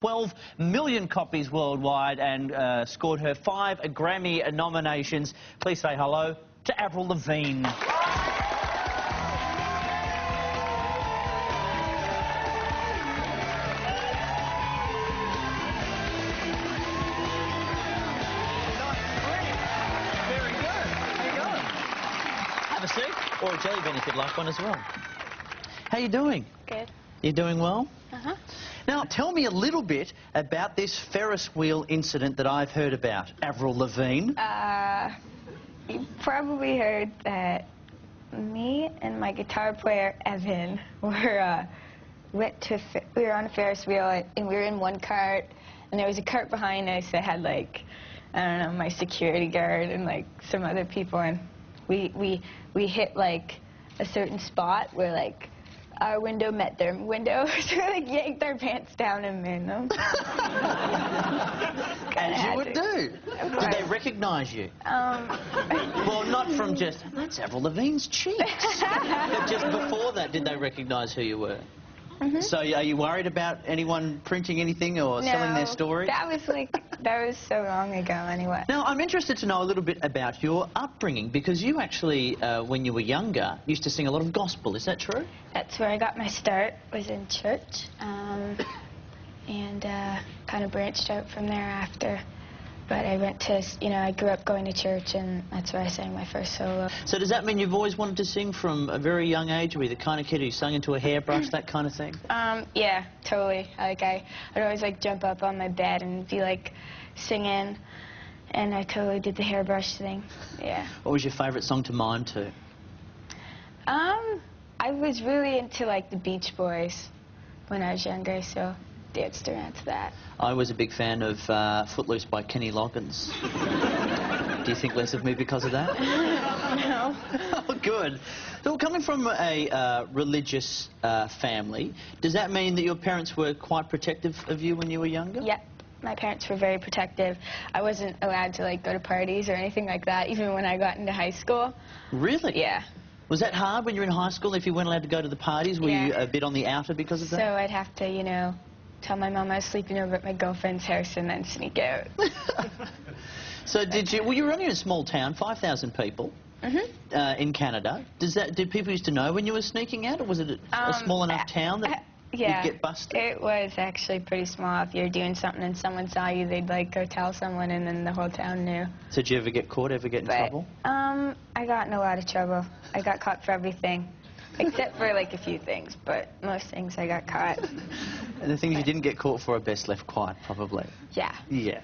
12 million copies worldwide and scored her 5 Grammy nominations. Please say hello to Avril Lavigne. Very good. There you go. Have a seat, or a jelly bean if you'd like one as well. How you doing? Good. You doing well? Uh-huh. Now, tell me a little bit about this Ferris wheel incident that I've heard about, Avril Lavigne. You probably heard that me and my guitar player, Evan, were on a Ferris wheel, and we were in one cart, and there was a cart behind us that had, like, I don't know, my security guard and, like, some other people, and we hit, like, a certain spot where, like, our window met their window, so we like yanked our pants down and made them. As you would do. Did they recognise you? Well, not from just, that's Avril Lavigne's cheeks. But just before that, did they recognise who you were? Mm-hmm. So are you worried about anyone printing anything or selling their story? That was so long ago anyway. Now, I'm interested to know a little bit about your upbringing, because you actually, when you were younger, used to sing a lot of gospel. Is that true? That's where I got my start, was in church, and kind of branched out from there after. But I went to, I grew up going to church, and that's where I sang my first solo. So does that mean you've always wanted to sing from a very young age? Were you the kind of kid who sung into a hairbrush, that kind of thing? Yeah, totally. Like, I'd always, like, jump up on my bed and be, like, singing, and I totally did the hairbrush thing, yeah. What was your favourite song to mime to? I was really into, like, the Beach Boys when I was younger, so danced around to that. I was a big fan of Footloose by Kenny Loggins. Do you think less of me because of that? No. Oh, good. So, coming from a religious family, does that mean that your parents were quite protective of you when you were younger? Yep. My parents were very protective. I wasn't allowed to, like, go to parties or anything like that, even when I got into high school. Really? Yeah. Was that hard when you were in high school, if you weren't allowed to go to the parties? Were you a bit on the outer because of that? So I'd have to, tell my mom I was sleeping over at my girlfriend's house and then sneak out. So well, you were only in a small town, 5,000 people, in Canada. Did people used to know when you were sneaking out, or was it a small enough town that you'd get busted? It was actually pretty small. If you were doing something and someone saw you, they'd, like, go tell someone, and then the whole town knew. So did you ever get caught, ever get in trouble? I got in a lot of trouble. I got caught for everything. Except for, like, a few things, but most things I got caught. And the things you didn't get caught for are best left quiet, probably. Yeah. Yeah.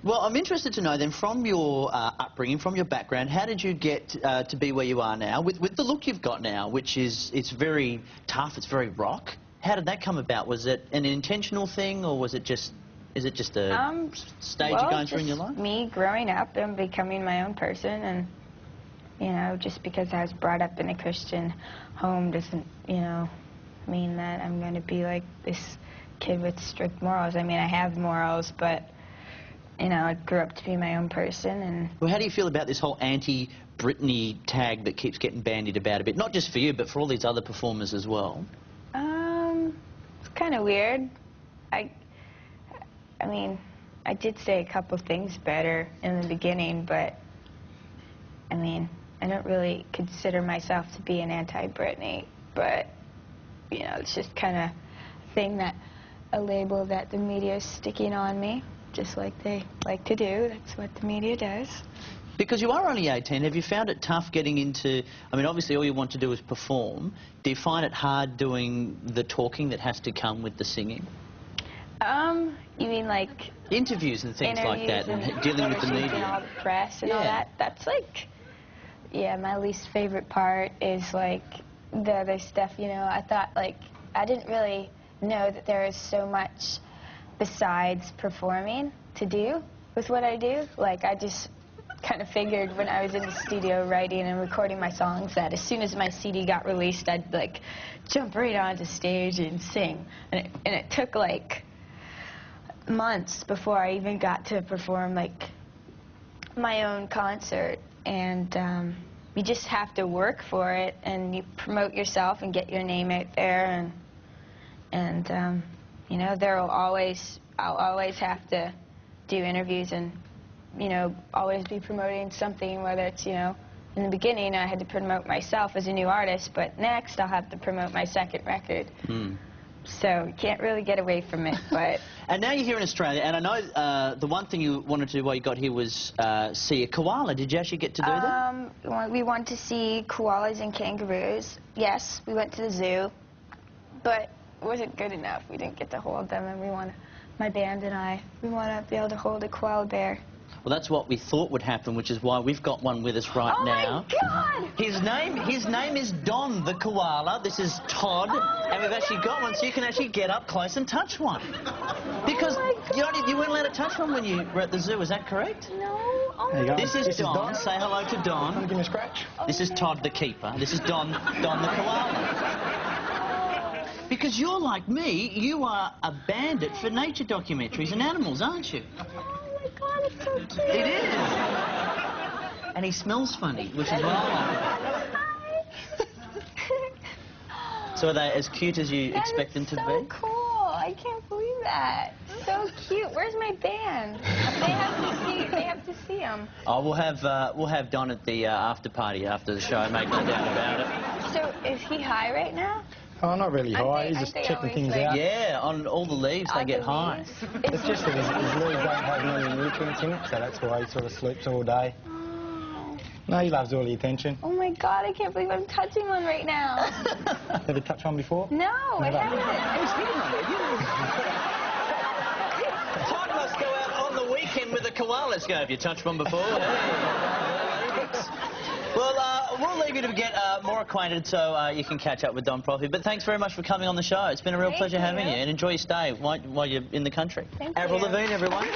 Well, I'm interested to know then, from your upbringing, from your background, how did you get to be where you are now, with the look you've got now, which is, it's very tough, it's very rock. How did that come about? Was it an intentional thing, or was it just, is it just a stage you're going through in your life? Me growing up and becoming my own person, and just because I was brought up in a Christian home doesn't, mean that I'm going to be like this kid with strict morals. I mean, I have morals, but, I grew up to be my own person. And well, how do you feel about this whole anti-Britney tag that keeps getting bandied about a bit? Not just for you, but for all these other performers as well. It's kind of weird. I mean, I did say a couple things better in the beginning, but, I mean, I don't really consider myself to be an anti-Britney, but, it's just kind of a label that the media is sticking on me, just like they like to do. That's what the media does. Because you are only 18, have you found it tough getting into, I mean, obviously all you want to do is perform. Do you find it hard doing the talking that has to come with the singing? You mean like interviews and things like that, and dealing with the media and all the press and all that? That's like, yeah, my least favorite part is, like, the other stuff, I thought, like, I didn't really know that there is so much besides performing to do with what I do. Like, I just kind of figured when I was in the studio writing and recording my songs that as soon as my CD got released, I'd, like, jump right onto stage and sing. And it took, like, months before I even got to perform, like, my own concert. And you just have to work for it, and you promote yourself and get your name out there, and there will always I'll always have to do interviews and, you know, always be promoting something, whether it's, you know, in the beginning I had to promote myself as a new artist, but next I'll have to promote my second record. So you can't really get away from it, but... And now you're here in Australia, and I know the one thing you wanted to do while you got here was see a koala. Did you actually get to do that? Well, we wanted to see koalas and kangaroos. Yes, we went to the zoo, but it wasn't good enough. We didn't get to hold them, and my band and I, we want to be able to hold a koala bear. Well, that's what we thought would happen, which is why we've got one with us right now. Oh, my God! His name is Don the koala. This is Todd, and we've actually got one, so you can actually get up close and touch one. Because you weren't allowed to touch one when you were at the zoo, is that correct? No. Oh, this is Don. Say hello to Don. Want to give me a scratch? This is Todd the keeper. This is Don the koala. Because you're like me, you are a bandit for nature documentaries and animals, aren't you? God, it's so cute. It is. And he smells funny, which is what I like. So are they as cute as you expect them to be? So cool. I can't believe that. So cute. Where's my band? They have to see them. Oh, we'll have Don at the after party after the show, make no doubt about it. So is he high right now? Oh, not really high. He's just checking things out. Yeah, on all the leaves they get high. It's just that his leaves don't have many nutrients in it, so that's why he sort of sleeps all day. Oh. No, he loves all the attention. Oh my God, I can't believe I'm touching one right now. Ever touched one before? No, I haven't. Todd must go out on the weekend with a koala. Let's go. Have you touched one before? Well, we'll leave you to get more acquainted so you can catch up with Don properly. But thanks very much for coming on the show. It's been a real pleasure having you. And enjoy your stay while you're in the country. Thank Avril you. Lavigne, everyone.